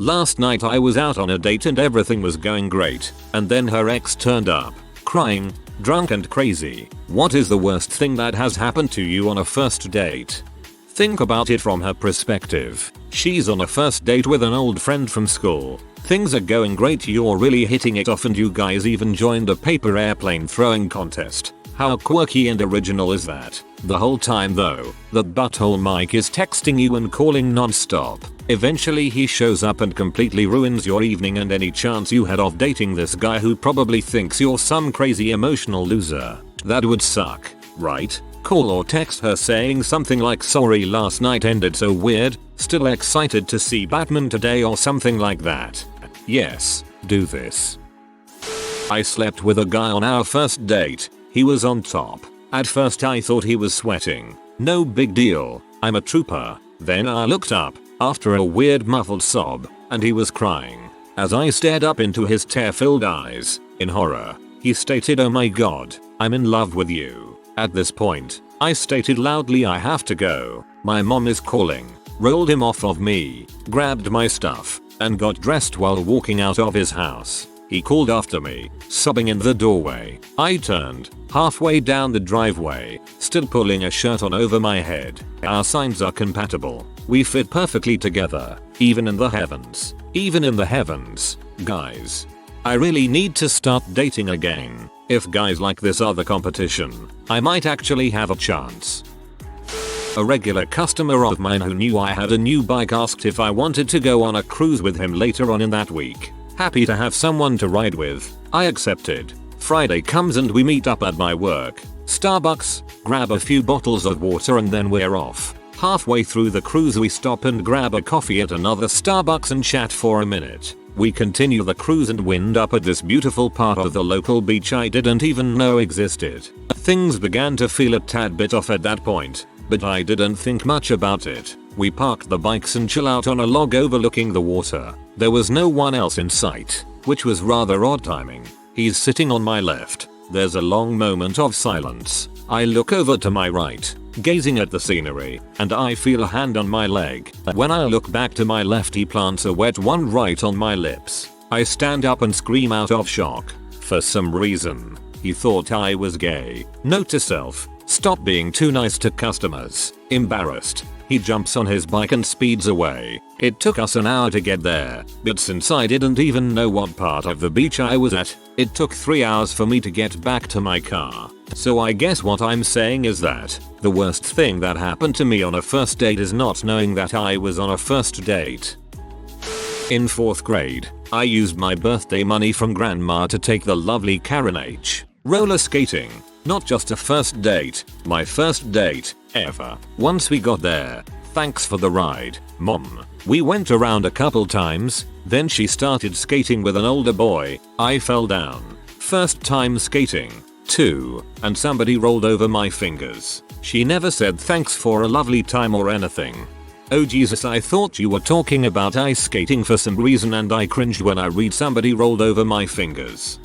Last night I was out on a date and everything was going great, and then her ex turned up, crying, drunk and crazy. What is the worst thing that has happened to you on a first date? Think about it from her perspective. She's on a first date with an old friend from school. Things are going great, you're really hitting it off, and you guys even joined a paper airplane throwing contest. How quirky and original is that? The whole time though, that butthole Mike is texting you and calling non-stop. Eventually he shows up and completely ruins your evening and any chance you had of dating this guy who probably thinks you're some crazy emotional loser. That would suck, right? Call or text her saying something like, sorry last night ended so weird, still excited to see Batman today, or something like that. Yes, do this. I slept with a guy on our first date. He was on top. At first I thought he was sweating. No big deal, I'm a trooper. Then I looked up, after a weird muffled sob, and he was crying. As I stared up into his tear-filled eyes, in horror, he stated, oh my god, I'm in love with you. At this point, I stated loudly, I have to go. My mom is calling. Rolled him off of me, grabbed my stuff, and got dressed while walking out of his house. He called after me, sobbing in the doorway. I turned, halfway down the driveway, still pulling a shirt on over my head. Our signs are compatible. We fit perfectly together, even in the heavens. Even in the heavens, guys. I really need to start dating again. If guys like this are the competition, I might actually have a chance. A regular customer of mine who knew I had a new bike asked if I wanted to go on a cruise with him later on in that week. Happy to have someone to ride with, I accepted. Friday comes and we meet up at my work. Starbucks, grab a few bottles of water and then we're off. Halfway through the cruise we stop and grab a coffee at another Starbucks and chat for a minute. We continue the cruise and wind up at this beautiful part of the local beach I didn't even know existed. Things began to feel a tad bit off at that point, but I didn't think much about it. We parked the bikes and chill out on a log overlooking the water. There was no one else in sight, which was rather odd timing. He's sitting on my left. There's a long moment of silence. I look over to my right, gazing at the scenery, and I feel a hand on my leg. When I look back to my left, he plants a wet one right on my lips. I stand up and scream out of shock. For some reason, he thought I was gay. Note to self, stop being too nice to customers. Embarrassed, he jumps on his bike and speeds away. It took us an hour to get there, but since I didn't even know what part of the beach I was at, it took 3 hours for me to get back to my car. So I guess what I'm saying is that the worst thing that happened to me on a first date is not knowing that I was on a first date. In 4th grade, I used my birthday money from grandma to take the lovely Karen H. roller skating. Not just a first date, my first date ever. Once we got there, thanks for the ride, Mom. We went around a couple times, then she started skating with an older boy. I fell down. First time skating, too, and somebody rolled over my fingers. She never said thanks for a lovely time or anything. Oh Jesus, I thought you were talking about ice skating for some reason and I cringed when I read somebody rolled over my fingers.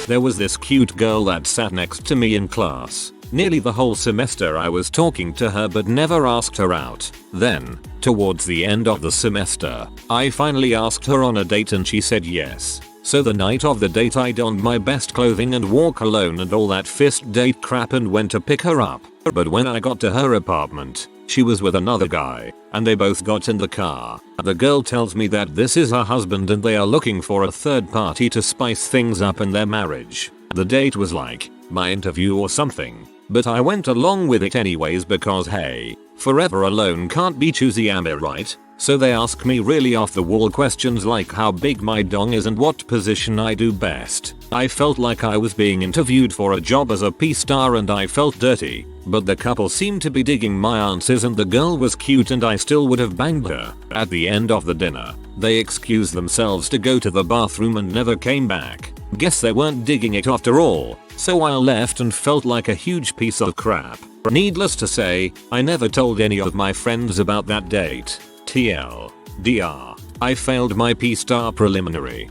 There was this cute girl that sat next to me in class. Nearly the whole semester I was talking to her but never asked her out. Then, towards the end of the semester, I finally asked her on a date and she said yes. So the night of the date I donned my best clothing and wore cologne and all that first date crap and went to pick her up. But when I got to her apartment, she was with another guy, and they both got in the car. The girl tells me that this is her husband and they are looking for a third party to spice things up in their marriage. The date was like my interview or something, but I went along with it anyways because hey, forever alone can't be choosy, am I right? So they ask me really off the wall questions like how big my dong is and what position I do best. I felt like I was being interviewed for a job as a P-star and I felt dirty, but the couple seemed to be digging my answers and the girl was cute and I still would have banged her. At the end of the dinner, they excused themselves to go to the bathroom and never came back. Guess they weren't digging it after all, so I left and felt like a huge piece of crap. Needless to say, I never told any of my friends about that date. TLDR, I failed my P-star preliminary.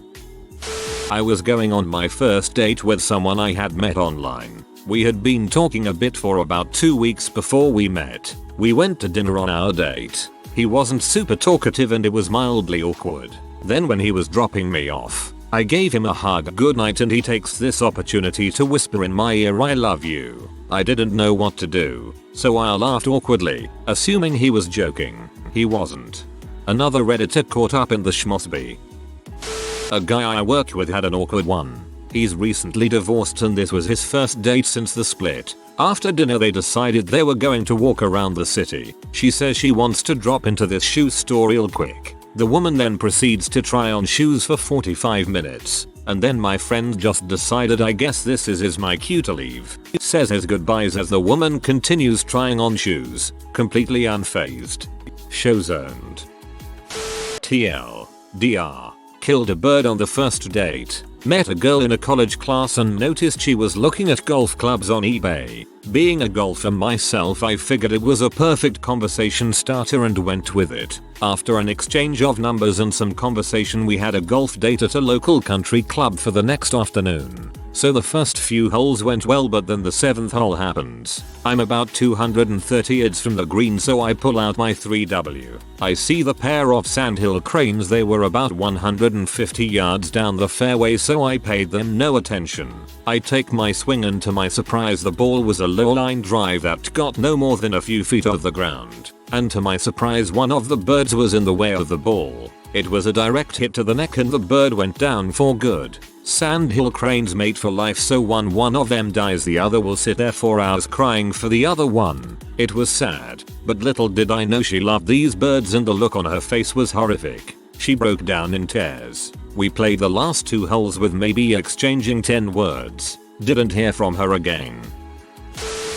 I was going on my first date with someone I had met online. We had been talking a bit for about 2 weeks before we met. We went to dinner on our date. He wasn't super talkative and it was mildly awkward. Then when he was dropping me off, I gave him a hug goodnight and he takes this opportunity to whisper in my ear I love you. I didn't know what to do, so I laughed awkwardly, assuming he was joking. He wasn't. Another Redditor caught up in the schmossby. A guy I work with had an awkward one. He's recently divorced and this was his first date since the split. After dinner they decided they were going to walk around the city. She says she wants to drop into this shoe store real quick. The woman then proceeds to try on shoes for 45 minutes. And then my friend just decided I guess this is my cue to leave. It says his goodbyes as the woman continues trying on shoes, completely unfazed. Show zoned. TLDR. Killed a bird on the first date. Met a girl in a college class and noticed she was looking at golf clubs on eBay. Being a golfer myself, I figured it was a perfect conversation starter and went with it. After an exchange of numbers and some conversation, we had a golf date at a local country club for the next afternoon. So the first few holes went well, but then the 7th hole happens. I'm about 230 yards from the green, so I pull out my 3W. I see the pair of sandhill cranes. They were about 150 yards down the fairway, so I paid them no attention. I take my swing and to my surprise the ball was a low line drive that got no more than a few feet off the ground. And to my surprise one of the birds was in the way of the ball. It was a direct hit to the neck and the bird went down for good. Sandhill cranes mate for life, so one of them dies, the other will sit there for hours crying for the other one. It was sad, but little did I know she loved these birds and the look on her face was horrific. She broke down in tears. We played the last 2 holes with maybe exchanging 10 words. Didn't hear from her again.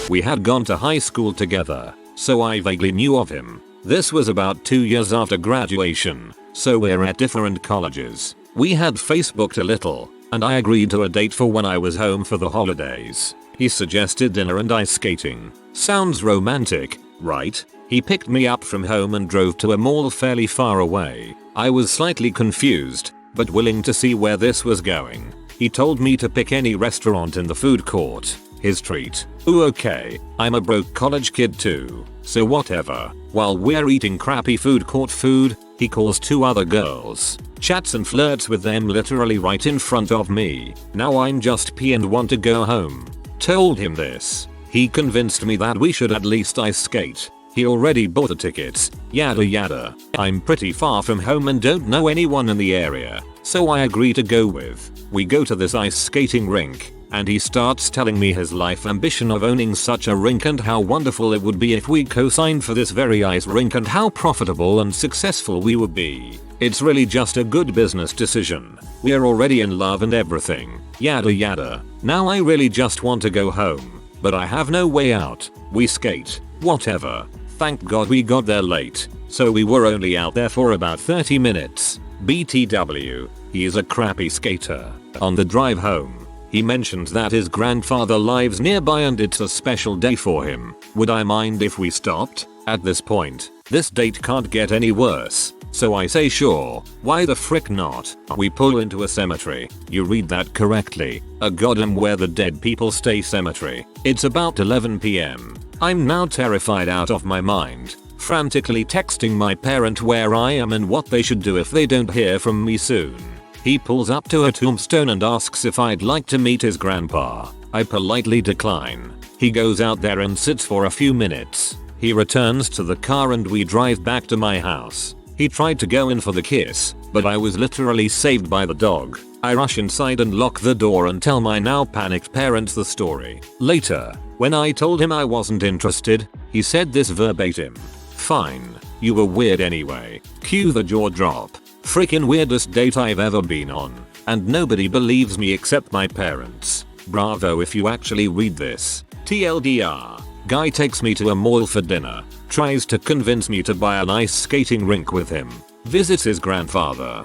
We had gone to high school together, so I vaguely knew of him. This was about 2 years after graduation, so we're at different colleges. We had Facebooked a little, and I agreed to a date for when I was home for the holidays. He suggested dinner and ice skating. Sounds romantic, right? He picked me up from home and drove to a mall fairly far away. I was slightly confused, but willing to see where this was going. He told me to pick any restaurant in the food court. His treat. Ooh, okay, I'm a broke college kid too, so whatever. While we're eating crappy food court food, he calls 2 other girls, chats and flirts with them literally right in front of me. Now I'm just pee and want to go home. Told him this. He convinced me that we should at least ice skate. He already bought the tickets, yada yada. I'm pretty far from home and don't know anyone in the area, so I agree to go with. We go to this ice skating rink, and he starts telling me his life ambition of owning such a rink and how wonderful it would be if we co-signed for this very ice rink and how profitable and successful we would be. It's really just a good business decision. We're already in love and everything, yada yada. Now I really just want to go home, but I have no way out. We skate, whatever. Thank God we got there late, so we were only out there for about 30 minutes. BTW, he is a crappy skater. On the drive home, he mentions that his grandfather lives nearby and it's a special day for him. Would I mind if we stopped? At this point, this date can't get any worse, so I say sure, why the frick not? We pull into a cemetery. You read that correctly, a goddamn where the dead people stay cemetery. It's about 11 PM. I'm now terrified out of my mind, frantically texting my parent where I am and what they should do if they don't hear from me soon. He pulls up to a tombstone and asks if I'd like to meet his grandpa. I politely decline. He goes out there and sits for a few minutes. He returns to the car and we drive back to my house. He tried to go in for the kiss, but I was literally saved by the dog. I rush inside and lock the door and tell my now panicked parents the story. Later, when I told him I wasn't interested, he said this verbatim. Fine, you were weird anyway. Cue the jaw drop. Freaking weirdest date I've ever been on. And nobody believes me except my parents. Bravo if you actually read this. TLDR. Guy takes me to a mall for dinner. Tries to convince me to buy an ice skating rink with him. Visits his grandfather.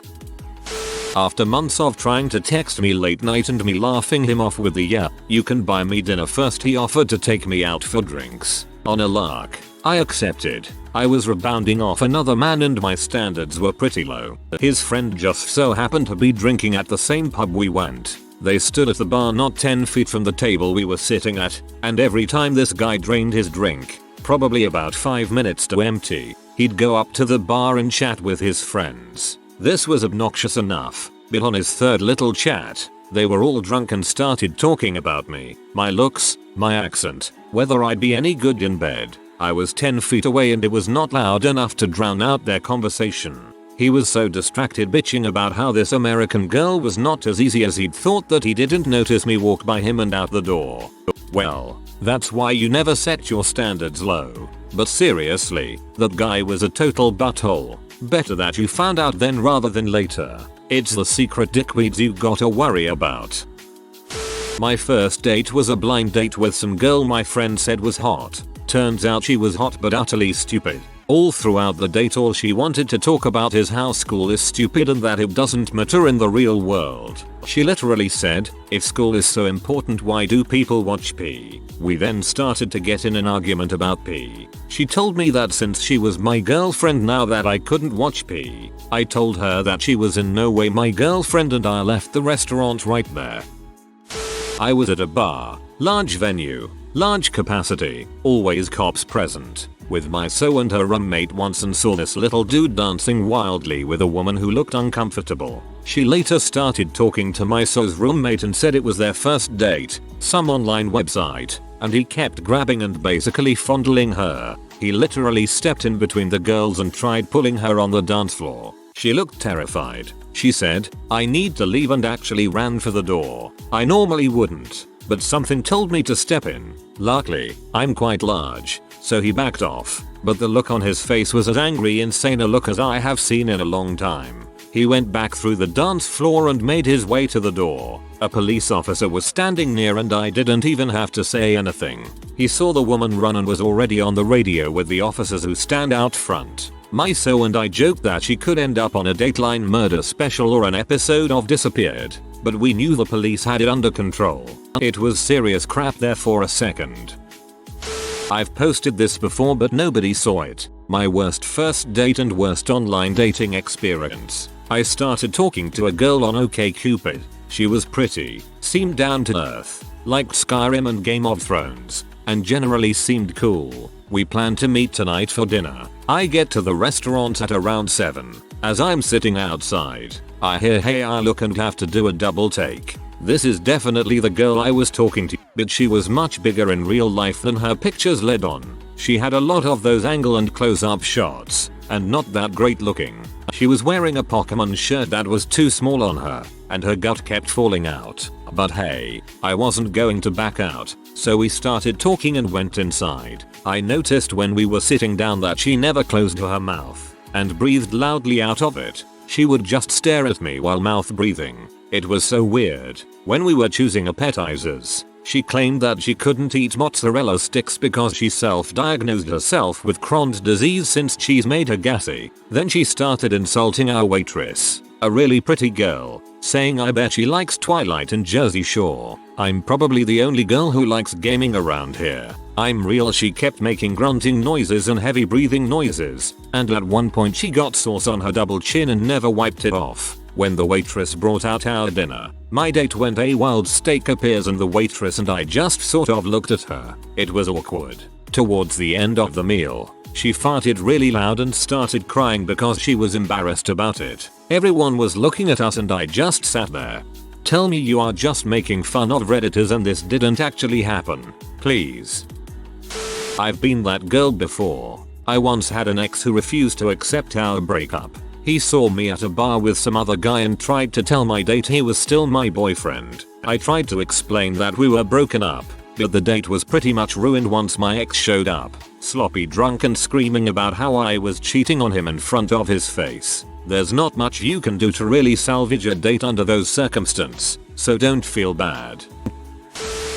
After months of trying to text me late night and me laughing him off with the "yeah, you can buy me dinner first," he offered to take me out for drinks. On a lark, I accepted. I was rebounding off another man and my standards were pretty low. His friend just so happened to be drinking at the same pub we went. They stood at the bar not 10 feet from the table we were sitting at, and every time this guy drained his drink, Probably about 5 minutes to empty. He'd go up to the bar and chat with his friends. This was obnoxious enough, but on his third little chat, they were all drunk and started talking about me, my looks, my accent, whether I'd be any good in bed. I was 10 feet away and it was not loud enough to drown out their conversation. He was so distracted bitching about how this American girl was not as easy as he'd thought that he didn't notice me walk by him and out the door. Well, that's why you never set your standards low. But seriously, that guy was a total butthole. Better that you found out then rather than later. It's the secret dickweeds you gotta worry about. My first date was a blind date with some girl my friend said was hot. Turns out she was hot but utterly stupid. All throughout the date all she wanted to talk about is how school is stupid and that it doesn't matter in the real world. She literally said, if school is so important why do people watch P? We then started to get in an argument about P. She told me that since she was my girlfriend now that I couldn't watch P. I told her that she was in no way my girlfriend and I left the restaurant right there. I was at a bar, large venue, large capacity, always cops present, with my so and her roommate once and saw this little dude dancing wildly with a woman who looked uncomfortable. She later started talking to my so's roommate and said it was their first date, some online website, and he kept grabbing and basically fondling her. He literally stepped in between the girls and tried pulling her on the dance floor. She looked terrified. She said, I need to leave and actually ran for the door. I normally wouldn't, but something told me to step in. Luckily, I'm quite large, so he backed off, but the look on his face was as angry insane a look as I have seen in a long time. He went back through the dance floor and made his way to the door. A police officer was standing near and I didn't even have to say anything. He saw the woman run and was already on the radio with the officers who stand out front. My so and I joked that she could end up on a Dateline murder special or an episode of Disappeared, but we knew the police had it under control. It was serious crap there for a second. I've posted this before but nobody saw it. My worst first date and worst online dating experience. I started talking to a girl on OkCupid. She was pretty, seemed down to earth, liked Skyrim and Game of Thrones, and generally seemed cool. We planned to meet tonight for dinner. I get to the restaurant at around 7. As I'm sitting outside, I hear hey I look and have to do a double take. This is definitely the girl I was talking to, but she was much bigger in real life than her pictures led on. She had a lot of those angle and close-up shots, and not that great looking. She was wearing a Pokemon shirt that was too small on her, and her gut kept falling out. But hey, I wasn't going to back out, so we started talking and went inside. I noticed when we were sitting down that she never closed her mouth, and breathed loudly out of it. She would just stare at me while mouth breathing. It was so weird. When we were choosing appetizers, she claimed that she couldn't eat mozzarella sticks because she self-diagnosed herself with Crohn's disease since cheese made her gassy. Then she started insulting our waitress, a really pretty girl, saying I bet she likes Twilight and Jersey Shore. I'm probably the only girl who likes gaming around here. I'm real. She kept making grunting noises and heavy breathing noises, and at one point she got sauce on her double chin and never wiped it off. When the waitress brought out our dinner, my date went a wild steak appears and the waitress and I just sort of looked at her. It was awkward. Towards the end of the meal, she farted really loud and started crying because she was embarrassed about it. Everyone was looking at us and I just sat there. Tell me you are just making fun of Redditors and this didn't actually happen, please. I've been that girl before. I once had an ex who refused to accept our breakup. He saw me at a bar with some other guy and tried to tell my date he was still my boyfriend. I tried to explain that we were broken up, but the date was pretty much ruined once my ex showed up, sloppy drunk and screaming about how I was cheating on him in front of his face. There's not much you can do to really salvage a date under those circumstances, so don't feel bad.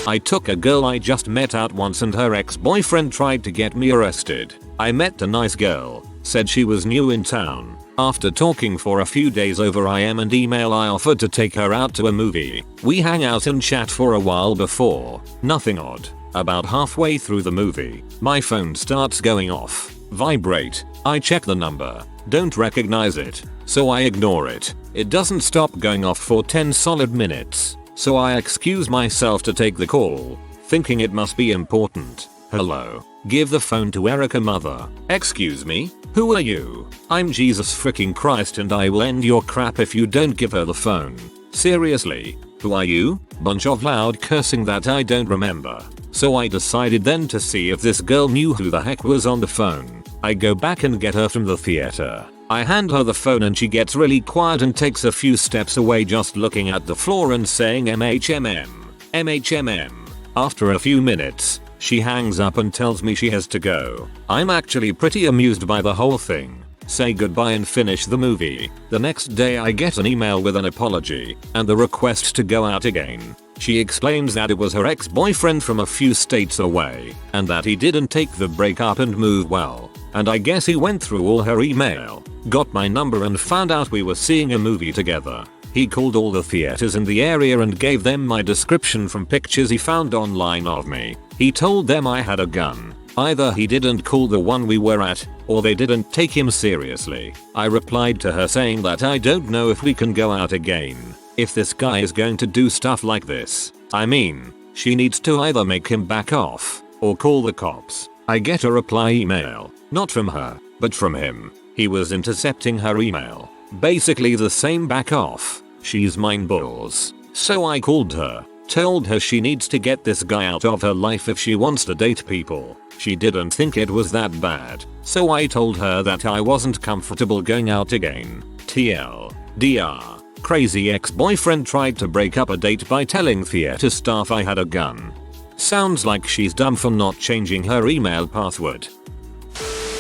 I took a girl I just met out once and her ex-boyfriend tried to get me arrested. I met a nice girl, said she was new in town. After talking for a few days over IM and email I offered to take her out to a movie. We hang out and chat for a while before. Nothing odd. About halfway through the movie, my phone starts going off. Vibrate. I check the number. Don't recognize it, so I ignore it. It doesn't stop going off for 10 solid minutes, so I excuse myself to take the call, thinking it must be important. Hello. Give the phone to Erica mother. Excuse me? Who are you? I'm Jesus freaking Christ and I will end your crap if you don't give her the phone. Seriously? Who are you? Bunch of loud cursing that I don't remember. So I decided then to see if this girl knew who the heck was on the phone. I go back and get her from the theater. I hand her the phone and she gets really quiet and takes a few steps away just looking at the floor and saying MHMM. MHMM. After a few minutes, she hangs up and tells me she has to go. I'm actually pretty amused by the whole thing. Say goodbye and finish the movie. The next day I get an email with an apology and the request to go out again. She explains that it was her ex-boyfriend from a few states away and that he didn't take the breakup and move well. And I guess he went through all her email, got my number and found out we were seeing a movie together. He called all the theaters in the area and gave them my description from pictures he found online of me. He told them I had a gun. Either he didn't call the one we were at, or they didn't take him seriously. I replied to her saying that I don't know if we can go out again. If this guy is going to do stuff like this, I mean, she needs to either make him back off, or call the cops. I get a reply email, not from her, but from him. He was intercepting her email. Basically the same back off. She's mine balls. So I called her, told her she needs to get this guy out of her life if she wants to date people. She didn't think it was that bad. So I told her that I wasn't comfortable going out again. TLDR. Crazy ex-boyfriend tried to break up a date by telling theater staff I had a gun. Sounds like she's dumb for not changing her email password.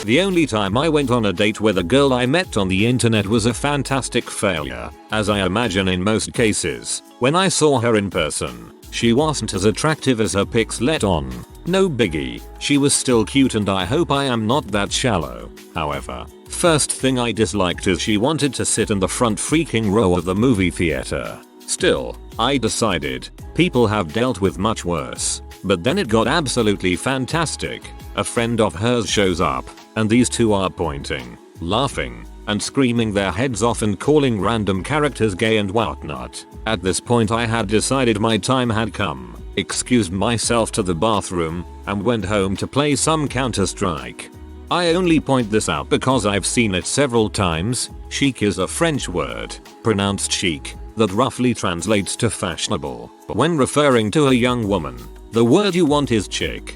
The only time I went on a date with a girl I met on the internet was a fantastic failure, as I imagine in most cases. When I saw her in person, she wasn't as attractive as her pics let on. No biggie, she was still cute and I hope I am not that shallow. However, first thing I disliked is she wanted to sit in the front freaking row of the movie theater. Still, I decided, people have dealt with much worse. But then it got absolutely fantastic. A friend of hers shows up, and these two are pointing, laughing, and screaming their heads off and calling random characters gay and whatnot. At this point I had decided my time had come, excused myself to the bathroom, and went home to play some Counter-Strike. I only point this out because I've seen it several times. Chic is a French word, pronounced chic, that roughly translates to fashionable. But when referring to a young woman, the word you want is chick.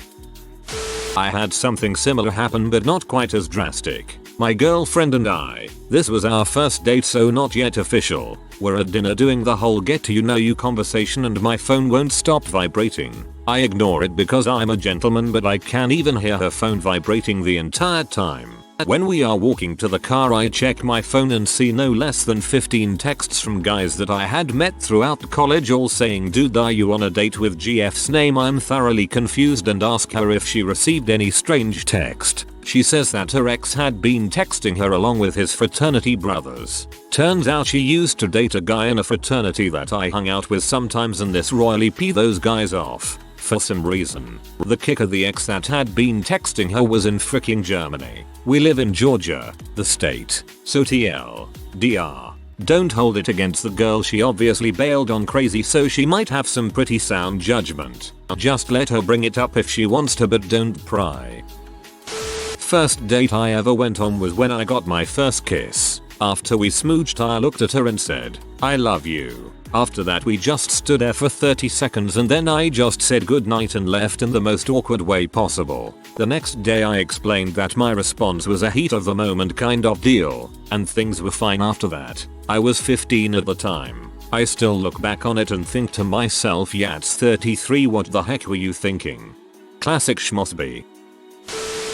I had something similar happen but not quite as drastic. My girlfriend and I, this was our first date so not yet official, were at dinner doing the whole get to know you conversation and my phone won't stop vibrating. I ignore it because I'm a gentleman but I can even hear her phone vibrating the entire time. When we are walking to the car I check my phone and see no less than 15 texts from guys that I had met throughout college all saying dude are you on a date with GF's name. I'm thoroughly confused and ask her if she received any strange text. She says that her ex had been texting her along with his fraternity brothers. Turns out she used to date a guy in a fraternity that I hung out with sometimes and this royally peed those guys off. For some reason. The kicker, the ex that had been texting her was in fricking Germany. We live in Georgia, the state. So TLDR. Don't hold it against the girl, she obviously bailed on crazy so she might have some pretty sound judgment. Just let her bring it up if she wants to but don't pry. First date I ever went on was when I got my first kiss. After we smooched I looked at her and said, I love you. After that we just stood there for 30 seconds and then I just said goodnight and left in the most awkward way possible. The next day I explained that my response was a heat of the moment kind of deal, and things were fine after that. I was 15 at the time. I still look back on it and think to myself yats 33 what the heck were you thinking? Classic schmosby.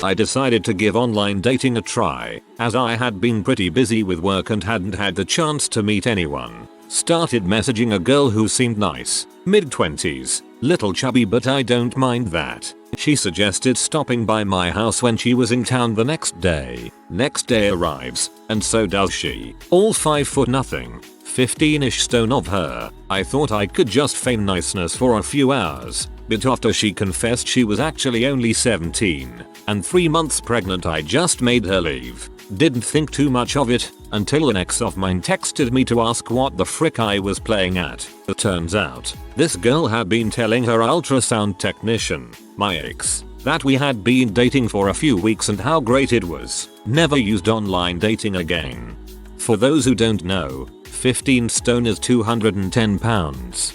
I decided to give online dating a try, as I had been pretty busy with work and hadn't had the chance to meet anyone. Started messaging a girl who seemed nice, mid-20s, little chubby but I don't mind that. She suggested stopping by my house when she was in town the next day. Next day arrives, and so does she. All 5 foot nothing, 15ish stone of her. I thought I could just feign niceness for a few hours, but after she confessed she was actually only 17 and 3 months pregnant I just made her leave. Didn't think too much of it until an ex of mine texted me to ask what the frick I was playing at. It turns out, this girl had been telling her ultrasound technician, my ex, that we had been dating for a few weeks and how great it was. Never used online dating again. For those who don't know, 15 stone is 210 pounds.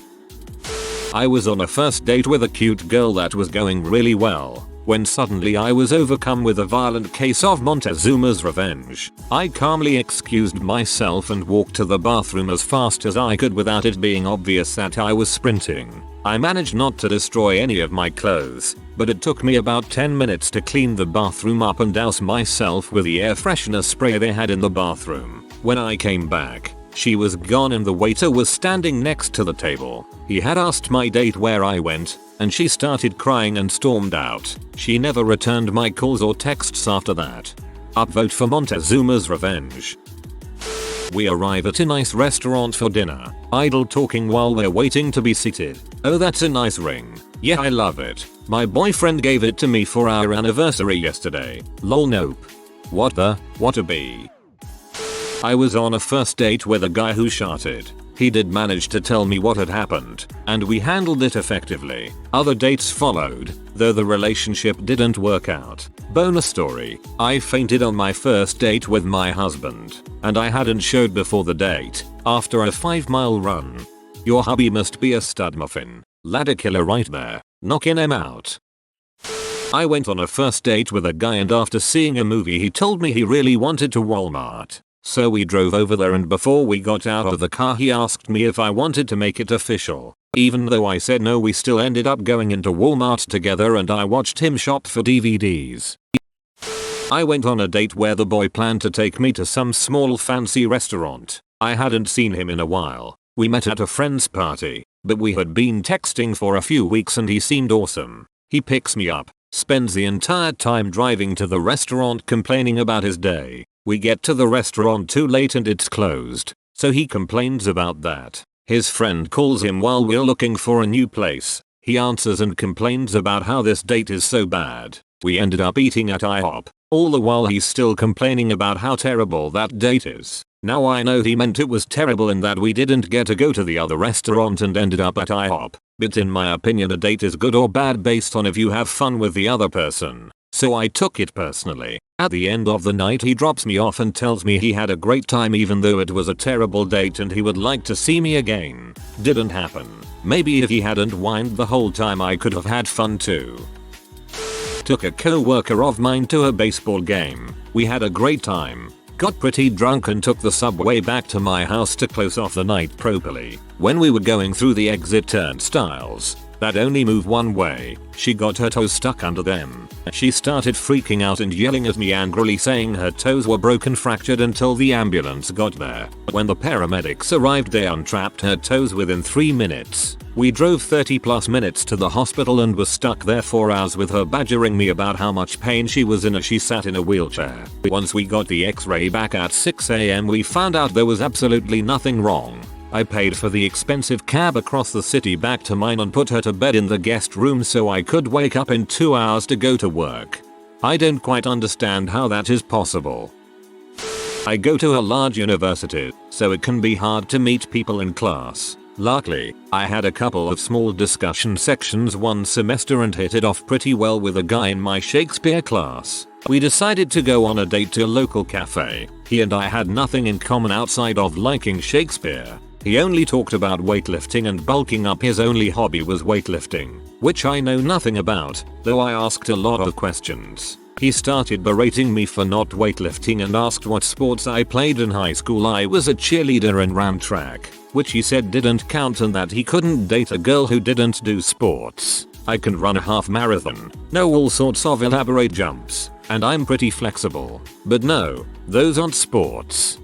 I was on a first date with a cute girl that was going really well, when suddenly I was overcome with a violent case of Montezuma's Revenge. I calmly excused myself and walked to the bathroom as fast as I could without it being obvious that I was sprinting. I managed not to destroy any of my clothes, but it took me about 10 minutes to clean the bathroom up and douse myself with the air freshener spray they had in the bathroom. When I came back, she was gone and the waiter was standing next to the table. He had asked my date where I went, and she started crying and stormed out. She never returned my calls or texts after that. Upvote for Montezuma's Revenge. We arrive at a nice restaurant for dinner, idle talking while we're waiting to be seated. Oh, that's a nice ring. Yeah, I love it. My boyfriend gave it to me for our anniversary yesterday. Lol, nope. What a bee. I was on a first date with a guy who sharted. He did manage to tell me what had happened, and we handled it effectively. Other dates followed, though the relationship didn't work out. Bonus story, I fainted on my first date with my husband, and I hadn't showed before the date, after a 5-mile run. Your hubby must be a stud muffin. Ladder killer right there, knocking him out. I went on a first date with a guy and after seeing a movie he told me he really wanted to Walmart. So we drove over there and before we got out of the car he asked me if I wanted to make it official. Even though I said no, we still ended up going into Walmart together and I watched him shop for DVDs. I went on a date where the boy planned to take me to some small fancy restaurant. I hadn't seen him in a while. We met at a friend's party, but we had been texting for a few weeks and he seemed awesome. He picks me up, spends the entire time driving to the restaurant complaining about his day. We get to the restaurant too late and it's closed, so he complains about that. His friend calls him while we're looking for a new place. He answers and complains about how this date is so bad. We ended up eating at IHOP, all the while he's still complaining about how terrible that date is. Now I know he meant it was terrible and that we didn't get to go to the other restaurant and ended up at IHOP, but in my opinion a date is good or bad based on if you have fun with the other person. So I took it personally. At the end of the night he drops me off and tells me he had a great time even though it was a terrible date and he would like to see me again. Didn't happen. Maybe if he hadn't whined the whole time I could have had fun too. Took a co-worker of mine to a baseball game. We had a great time. Got pretty drunk and took the subway back to my house to close off the night properly. When we were going through the exit turnstiles that only move one way, she got her toes stuck under them. She started freaking out and yelling at me angrily saying her toes were broken, fractured until the ambulance got there. When the paramedics arrived they untrapped her toes within 3 minutes. We drove 30+ minutes to the hospital and was stuck there 4 hours with her badgering me about how much pain she was in as she sat in a wheelchair. Once we got the x-ray back at 6 AM we found out there was absolutely nothing wrong. I paid for the expensive cab across the city back to mine and put her to bed in the guest room so I could wake up in 2 hours to go to work. I don't quite understand how that is possible. I go to a large university, so it can be hard to meet people in class. Luckily, I had a couple of small discussion sections one semester and hit it off pretty well with a guy in my Shakespeare class. We decided to go on a date to a local cafe. He and I had nothing in common outside of liking Shakespeare. He only talked about weightlifting and bulking up. His only hobby was weightlifting, which I know nothing about, though I asked a lot of questions. He started berating me for not weightlifting and asked what sports I played in high school. I was a cheerleader and ran track, which he said didn't count and that he couldn't date a girl who didn't do sports. I can run a half marathon, know all sorts of elaborate jumps, and I'm pretty flexible. But no, those aren't sports.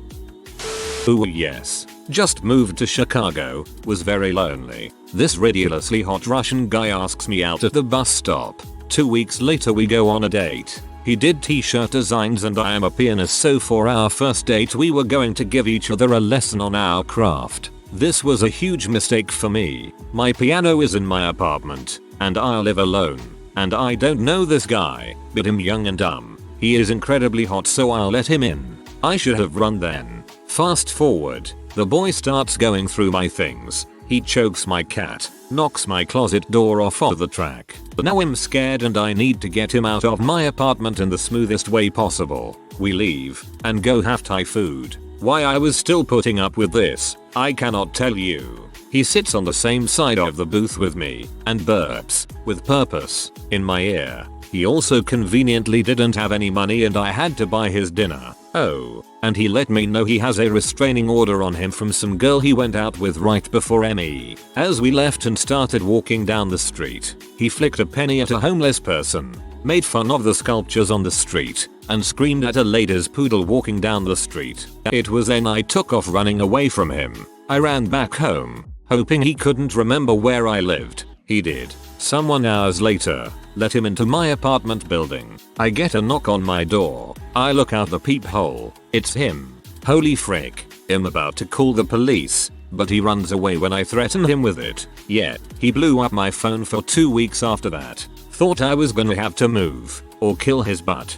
Ooh yes. Just moved to Chicago, was very lonely. This ridiculously hot Russian guy asks me out at the bus stop. 2 weeks later we go on a date. He did t-shirt designs and I am a pianist, so for our first date we were going to give each other a lesson on our craft. This was a huge mistake for me. My piano is in my apartment, and I live alone. And I don't know this guy, but I'm young and dumb. He is incredibly hot, so I'll let him in. I should have run then. Fast forward. The boy starts going through my things, He chokes my cat, knocks my closet door off of the track. Now I'm scared and I need to get him out of my apartment in the smoothest way possible. We leave and go have Thai food. Why I was still putting up with this, I cannot tell you. He sits on the same side of the booth with me and burps, with purpose, in my ear. He also conveniently didn't have any money and I had to buy his dinner. Oh, and he let me know he has a restraining order on him from some girl he went out with right before me. As we left and started walking down the street, he flicked a penny at a homeless person, made fun of the sculptures on the street, and screamed at a lady's poodle walking down the street. It was then I took off running away from him. I ran back home, hoping he couldn't remember where I lived. He did. Someone hours later let him into my apartment building. I get a knock on my door. I look out the peephole. It's him. Holy frick. I'm about to call the police, but he runs away when I threaten him with it. Yet, he blew up my phone for 2 weeks after that. Thought I was gonna have to move or kill his butt.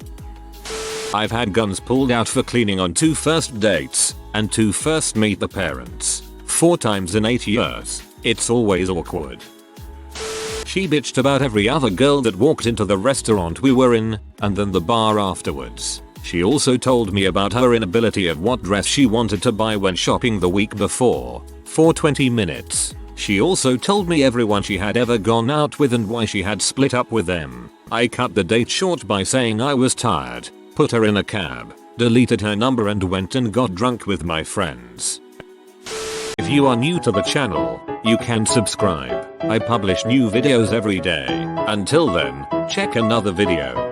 I've had guns pulled out for cleaning on 2 first dates and 2 first meet the parents. 4 times in 8 years. It's always awkward. She bitched about every other girl that walked into the restaurant we were in, and then the bar afterwards. She also told me about her inability of what dress she wanted to buy when shopping the week before. For 20 minutes. She also told me everyone she had ever gone out with and why she had split up with them. I cut the date short by saying I was tired, put her in a cab, deleted her number and went and got drunk with my friends. If you are new to the channel, you can subscribe. I publish new videos every day. Until then, check another video.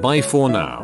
Bye for now.